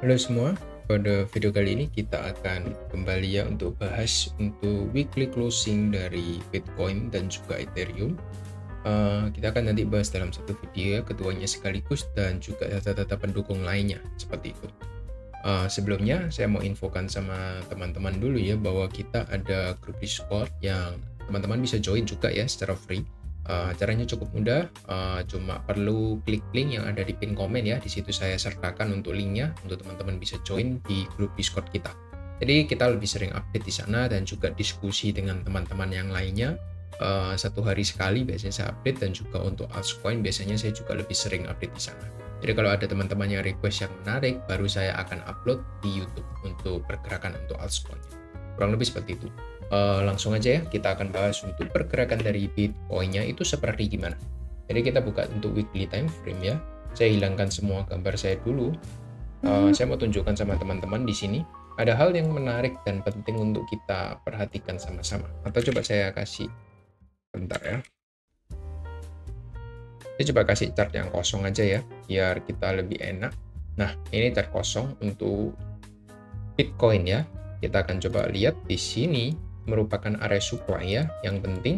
Halo semua, pada video kali ini kita akan kembali ya untuk bahas untuk weekly closing dari Bitcoin dan juga Ethereum. Kita akan nanti bahas dalam satu video ya, keduanya sekaligus dan juga data-data pendukung lainnya seperti itu. Sebelumnya saya mau infokan sama teman-teman dulu ya bahwa kita ada grup Discord yang teman-teman bisa join juga ya secara free. Caranya cukup mudah, cuma perlu klik link yang ada di pin komen ya. Di situ saya sertakan untuk linknya untuk teman-teman bisa join di grup Discord kita. Jadi kita lebih sering update di sana dan juga diskusi dengan teman-teman yang lainnya. Satu hari sekali biasanya saya update, dan juga untuk altcoin biasanya saya juga lebih sering update di sana. Jadi kalau ada teman-teman yang request yang menarik, baru saya akan upload di YouTube untuk pergerakan untuk altcoin. Kurang lebih seperti itu. Langsung aja ya, kita akan bahas untuk pergerakan dari Bitcoin-nya itu seperti gimana. Jadi kita buka untuk weekly time frame ya. Saya hilangkan semua gambar saya dulu. Saya mau tunjukkan sama teman-teman di sini. Ada hal yang menarik dan penting untuk kita perhatikan sama-sama. Atau coba saya kasih, bentar ya. Saya coba kasih chart yang kosong aja ya, biar kita lebih enak. Nah, ini chart kosong untuk Bitcoin ya. Kita akan coba lihat di sini merupakan area supply ya. Yang penting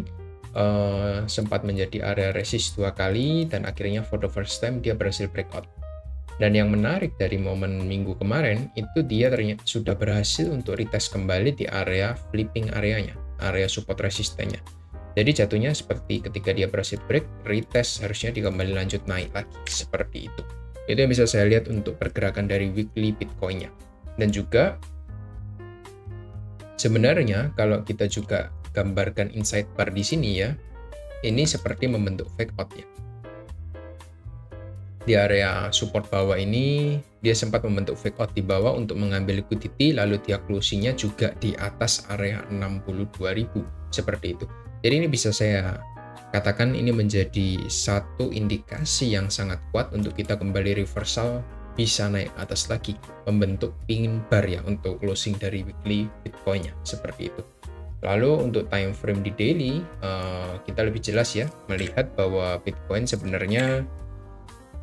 sempat menjadi area resist 2 kali dan akhirnya for the first time dia berhasil breakout. Dan yang menarik dari momen minggu kemarin itu dia ternyata sudah berhasil untuk retest kembali di area flipping areanya, area support resistennya. Jadi jatuhnya seperti ketika dia berhasil break, retest harusnya dia kembali lanjut naik lagi, seperti itu. Itu yang bisa saya lihat untuk pergerakan dari weekly Bitcoin-nya. Dan juga sebenarnya kalau kita juga gambarkan inside bar di sini ya, ini seperti membentuk fake out ya. Di area support bawah ini dia sempat membentuk fake out di bawah untuk mengambil liquidity, lalu dia closing-nya juga di atas area 62.000 seperti itu. Jadi ini bisa saya katakan ini menjadi satu indikasi yang sangat kuat untuk kita kembali reversal bisa naik atas lagi, membentuk pin bar ya untuk closing dari weekly Bitcoin-nya seperti itu. Lalu untuk time frame di daily, kita lebih jelas ya melihat bahwa Bitcoin sebenarnya,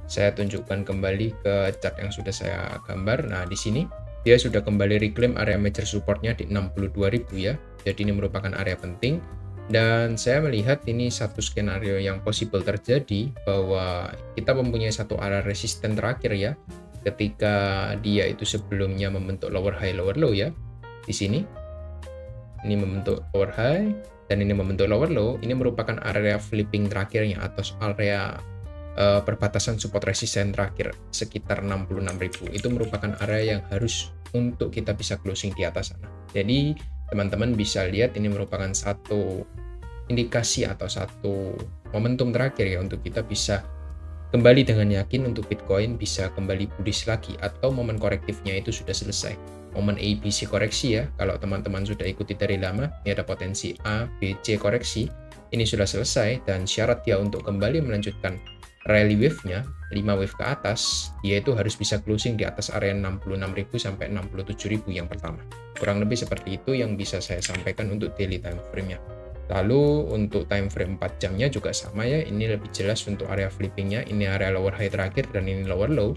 saya tunjukkan kembali ke chart yang sudah saya gambar. Nah, di sini dia sudah kembali reclaim area major supportnya di 62.000 ya. Jadi ini merupakan area penting. Dan saya melihat ini satu skenario yang possible terjadi, bahwa kita mempunyai satu area resisten terakhir ya. Ketika dia itu sebelumnya membentuk lower high, lower low ya. Di sini. Ini membentuk lower high dan ini membentuk lower low. Ini merupakan area flipping terakhirnya atau area perbatasan support resisten terakhir sekitar 66.000. Itu merupakan area yang harus untuk kita bisa closing di atas sana. Jadi teman-teman bisa lihat ini merupakan satu indikasi atau satu momentum terakhir ya untuk kita bisa kembali dengan yakin untuk Bitcoin bisa kembali bullish lagi, atau momen korektifnya itu sudah selesai. Momen ABC koreksi ya, kalau teman-teman sudah ikuti dari lama, ini ada potensi A, B, C koreksi, ini sudah selesai, dan syarat dia untuk kembali melanjutkan rally wave-nya, 5 wave ke atas, dia itu harus bisa closing di atas area 66.000 sampai 67.000 yang pertama. Kurang lebih seperti itu yang bisa saya sampaikan untuk daily time frame-nya. Lalu untuk time frame 4 jamnya juga sama ya, ini lebih jelas untuk area flippingnya, ini area lower high terakhir dan ini lower low.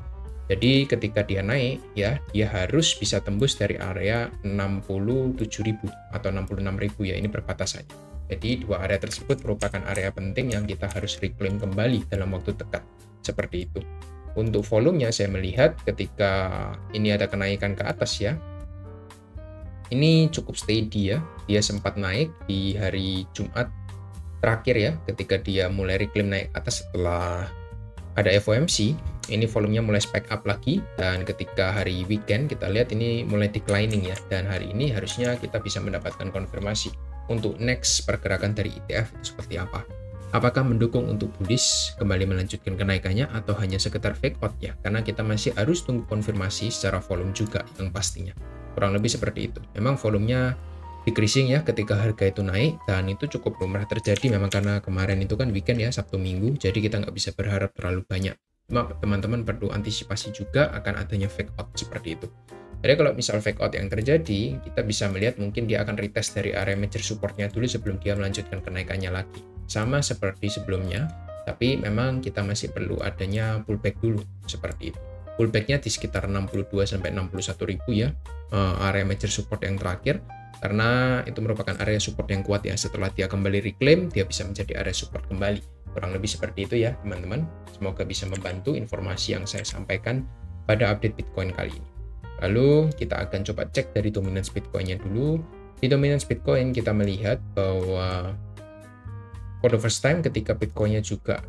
Jadi ketika dia naik ya, dia harus bisa tembus dari area 67.000 atau 66.000 ya, ini perbatasannya. Jadi dua area tersebut merupakan area penting yang kita harus reclaim kembali dalam waktu dekat, seperti itu. Untuk volumenya saya melihat ketika ini ada kenaikan ke atas ya, ini cukup steady ya, dia sempat naik di hari Jumat terakhir ya, ketika dia mulai reclaim naik atas setelah ada FOMC, ini volumenya mulai spike up lagi, dan ketika hari weekend kita lihat ini mulai declining ya, dan hari ini harusnya kita bisa mendapatkan konfirmasi untuk next pergerakan dari ETF itu seperti apa. Apakah mendukung untuk bullish kembali melanjutkan kenaikannya atau hanya sekedar fake out ya, karena kita masih harus tunggu konfirmasi secara volume juga yang pastinya. Kurang lebih seperti itu. Memang volumenya decreasing ya ketika harga itu naik, dan itu cukup lumrah terjadi memang karena kemarin itu kan weekend ya, Sabtu Minggu, jadi kita nggak bisa berharap terlalu banyak. Cuma teman-teman perlu antisipasi juga akan adanya fake out seperti itu. Jadi kalau misal fake out yang terjadi, kita bisa melihat mungkin dia akan retest dari area major supportnya dulu sebelum dia melanjutkan kenaikannya lagi. Sama seperti sebelumnya, tapi memang kita masih perlu adanya pullback dulu seperti itu. pullback-nya di sekitar 62 sampai 61 ribu ya, area major support yang terakhir, karena itu merupakan area support yang kuat ya. Setelah dia kembali reclaim, dia bisa menjadi area support kembali. Kurang lebih seperti itu ya teman-teman. Semoga bisa membantu informasi yang saya sampaikan pada update Bitcoin kali ini. Lalu kita akan coba cek dari dominance Bitcoin-nya dulu. Di dominance Bitcoin kita melihat bahwa for the first time ketika Bitcoin-nya juga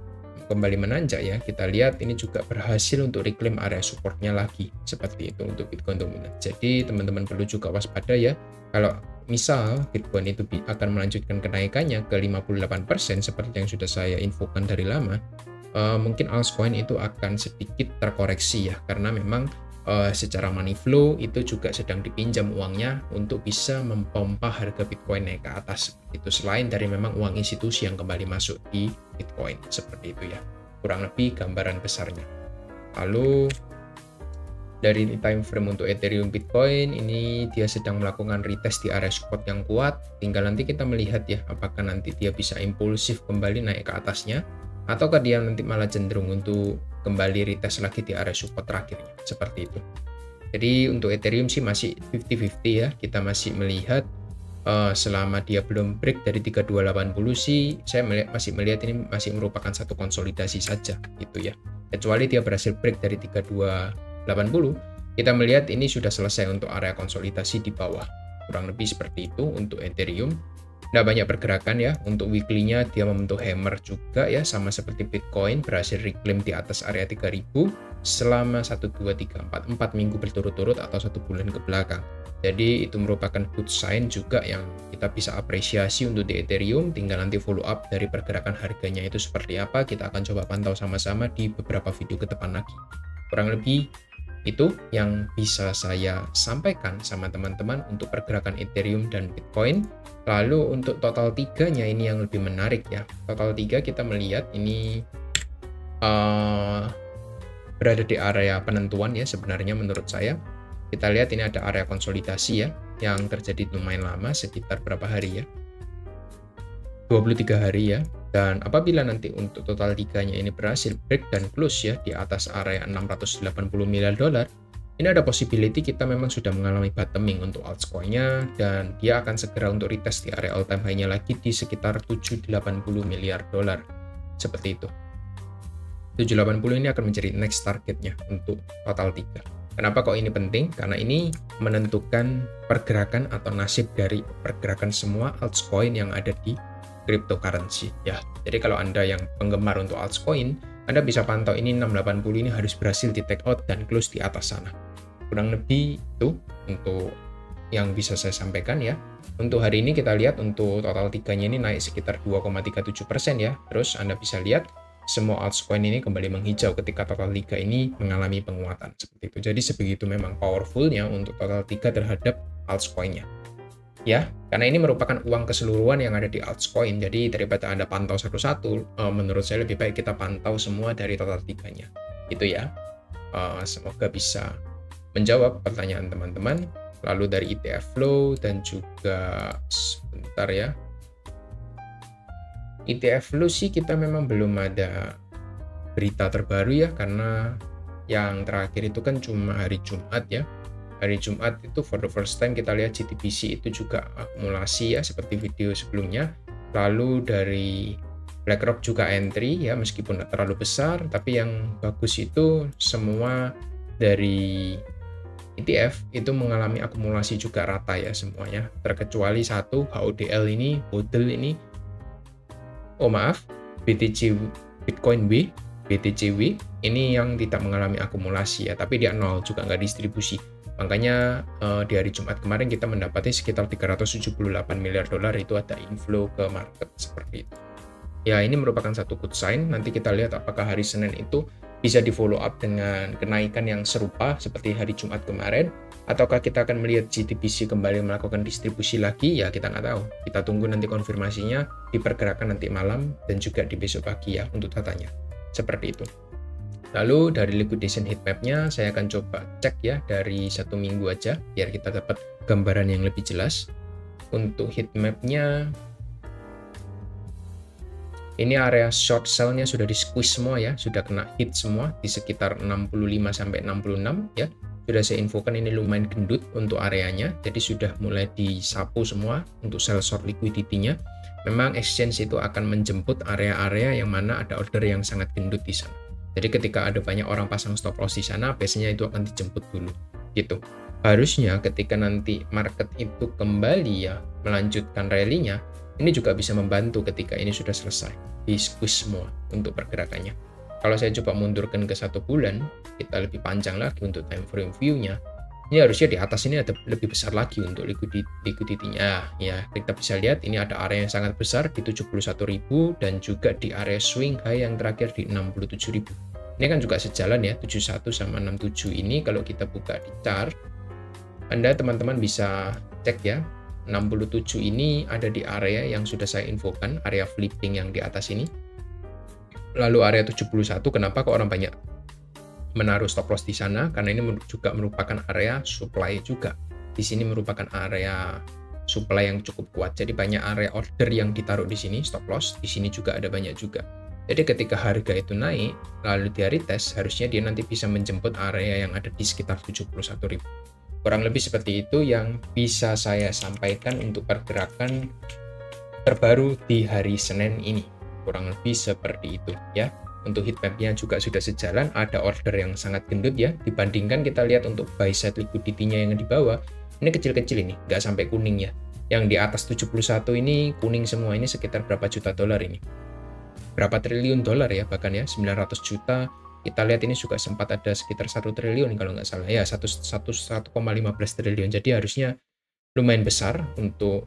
kembali menanjak ya, kita lihat ini juga berhasil untuk reclaim area supportnya lagi, seperti itu untuk Bitcoin dominant. Jadi teman-teman perlu juga waspada ya, kalau misal Bitcoin itu akan melanjutkan kenaikannya ke 58% seperti yang sudah saya infokan dari lama, mungkin altcoin itu akan sedikit terkoreksi ya, karena memang secara money flow itu juga sedang dipinjam uangnya untuk bisa mempompa harga Bitcoin naik ke atas. Itu selain dari memang uang institusi yang kembali masuk di Bitcoin, seperti itu ya. Kurang lebih gambaran besarnya. Lalu dari time frame untuk Ethereum Bitcoin ini dia sedang melakukan retest di area support yang kuat. Tinggal nanti kita melihat ya, apakah nanti dia bisa impulsif kembali naik ke atasnya, ataukah dia nanti malah cenderung untuk kembali retest lagi di area support terakhirnya, seperti itu. Jadi untuk Ethereum sih masih 50-50 ya, kita masih melihat selama dia belum break dari 3280 sih, saya masih melihat ini masih merupakan satu konsolidasi saja gitu ya. Kecuali dia berhasil break dari 3280, kita melihat ini sudah selesai untuk area konsolidasi di bawah. Kurang lebih seperti itu untuk Ethereum. Nggak banyak pergerakan ya. Untuk weekly-nya dia membentuk hammer juga ya, sama seperti Bitcoin, berhasil reclaim di atas area 3000 selama 1, 2, 3, 4 minggu berturut-turut atau 1 bulan ke belakang. Jadi itu merupakan good sign juga yang kita bisa apresiasi untuk di Ethereum. Tinggal nanti follow up dari pergerakan harganya itu seperti apa, kita akan coba pantau sama-sama di beberapa video ke depan lagi. Kurang lebih itu yang bisa saya sampaikan sama teman-teman untuk pergerakan Ethereum dan Bitcoin. Lalu untuk total 3-nya ini yang lebih menarik ya. Total 3 kita melihat ini berada di area penentuan ya sebenarnya menurut saya. Kita lihat ini ada area konsolidasi ya yang terjadi lumayan lama, sekitar berapa hari ya? 23 hari ya. Dan apabila nanti untuk total 3-nya ini berhasil break dan close ya di atas area 680 miliar dolar, ini ada possibility kita memang sudah mengalami bottoming untuk altcoin-nya, dan dia akan segera untuk retest di area all time high-nya lagi di sekitar 780 miliar dolar. Seperti itu. 780 ini akan menjadi next targetnya untuk total 3. Kenapa kok ini penting? Karena ini menentukan pergerakan atau nasib dari pergerakan semua altcoin yang ada di cryptocurrency ya. Jadi kalau Anda yang penggemar untuk altcoin, Anda bisa pantau ini 680 ini harus berhasil di take out dan close di atas sana. Kurang lebih itu untuk yang bisa saya sampaikan ya. Untuk hari ini kita lihat untuk total 3-nya ini naik sekitar 2,37% ya. Terus Anda bisa lihat semua altcoin ini kembali menghijau ketika total 3 ini mengalami penguatan seperti itu. Jadi sebegitu memang powerfulnya untuk total 3 terhadap altcoin-nya. Ya, karena ini merupakan uang keseluruhan yang ada di altcoin. Jadi daripada Anda pantau satu-satu, menurut saya lebih baik kita pantau semua dari total 3-nya. Itu ya. Semoga bisa menjawab pertanyaan teman-teman. Lalu dari ETF flow dan juga sebentar ya. ETF flow sih kita memang belum ada berita terbaru ya, karena yang terakhir itu kan cuma hari Jumat ya. Hari Jumat itu for the first time kita lihat GTBC itu juga akumulasi ya seperti video sebelumnya. Lalu dari BlackRock juga entry ya, meskipun tidak terlalu besar, tapi yang bagus itu semua dari ETF itu mengalami akumulasi juga rata ya semuanya, terkecuali satu HODL ini, HODL ini, BTC Bitcoin B, BTCW ini yang tidak mengalami akumulasi ya, tapi dia nol juga nggak distribusi. Makanya di hari Jumat kemarin kita mendapati sekitar 378 miliar dolar itu ada inflow ke market seperti itu. Ya ini merupakan satu good sign. Nanti kita lihat apakah hari Senin itu bisa di follow up dengan kenaikan yang serupa seperti hari Jumat kemarin, ataukah kita akan melihat GTBC kembali melakukan distribusi lagi, ya kita nggak tahu. Kita tunggu nanti konfirmasinya di pergerakan nanti malam dan juga di besok pagi ya untuk datanya. Seperti itu. Lalu dari liquidation heatmap-nya saya akan coba cek ya dari 1 minggu aja biar kita dapat gambaran yang lebih jelas. Untuk heatmap-nya Ini area short sell-nya sudah di squeeze semua ya, sudah kena hit semua di sekitar 65 sampai 66 ya. Sudah saya infokan ini lumayan gendut untuk areanya, jadi sudah mulai disapu semua untuk sell short liquidity-nya. Memang exchange itu akan menjemput area-area yang mana ada order yang sangat gendut di sana. Jadi ketika ada banyak orang pasang stop loss di sana, biasanya itu akan dijemput dulu gitu. Harusnya ketika nanti market itu kembali ya melanjutkan rally-nya, ini juga bisa membantu ketika ini sudah selesai, di squeeze semua untuk pergerakannya. Kalau saya coba mundurkan ke 1 bulan, kita lebih panjang lagi untuk time frame view-nya, ini harusnya di atas ini ada lebih besar lagi untuk liquidity-nya. Ya, kita bisa lihat ini ada area yang sangat besar di 71.000 dan juga di area swing high yang terakhir di 67.000. Ini kan juga sejalan ya, 71 sama 67 ini kalau kita buka di chart, Anda teman-teman bisa cek ya, 67 ini ada di area yang sudah saya infokan, area flipping yang di atas ini. Lalu area 71, kenapa kok orang banyak menaruh stop loss di sana? Karena ini juga merupakan area supply juga. Di sini merupakan area supply yang cukup kuat. Jadi banyak area order yang ditaruh di sini stop loss, di sini juga ada banyak juga. Jadi ketika harga itu naik, lalu dia retest, harusnya dia nanti bisa menjemput area yang ada di sekitar 71.000. Kurang lebih seperti itu yang bisa saya sampaikan untuk pergerakan terbaru di hari Senin ini. Kurang lebih seperti itu ya. Untuk heat map-nya juga sudah sejalan, ada order yang sangat gendut ya. Dibandingkan kita lihat untuk buy side liquidity-nya yang di bawah, ini kecil-kecil ini, nggak sampai kuning ya. Yang di atas 71 ini kuning semua, ini sekitar berapa juta dolar ini. Berapa triliun dolar ya, bahkan ya, 900 juta. Kita lihat ini juga sempat ada sekitar 1 triliun kalau nggak salah ya, 1,15 triliun. Jadi harusnya lumayan besar untuk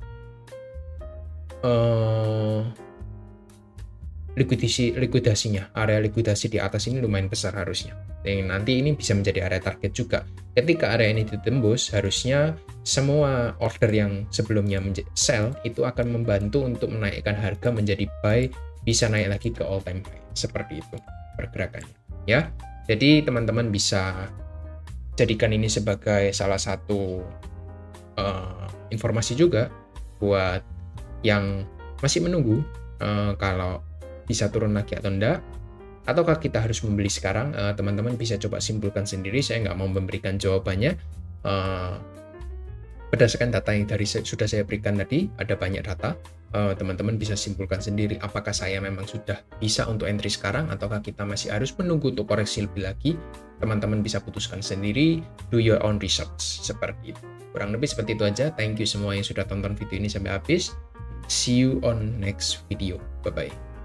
likuidasinya. Area likuidasi di atas ini lumayan besar harusnya. Dan nanti ini bisa menjadi area target juga. Ketika area ini ditembus, harusnya semua order yang sebelumnya sell itu akan membantu untuk menaikkan harga menjadi buy, bisa naik lagi ke all time high. Seperti itu pergerakannya. Ya, jadi teman-teman bisa jadikan ini sebagai salah satu informasi juga buat yang masih menunggu kalau bisa turun lagi atau enggak, ataukah kita harus membeli sekarang. Teman-teman bisa coba simpulkan sendiri, saya nggak mau memberikan jawabannya. Berdasarkan data yang sudah saya berikan tadi, ada banyak data, teman-teman bisa simpulkan sendiri apakah saya memang sudah bisa untuk entry sekarang, ataukah kita masih harus menunggu untuk koreksi lebih lagi. Teman-teman bisa putuskan sendiri, do your own research, seperti itu. Kurang lebih seperti itu aja. Thank you semua yang sudah tonton video ini sampai habis. See you on next video. Bye-bye.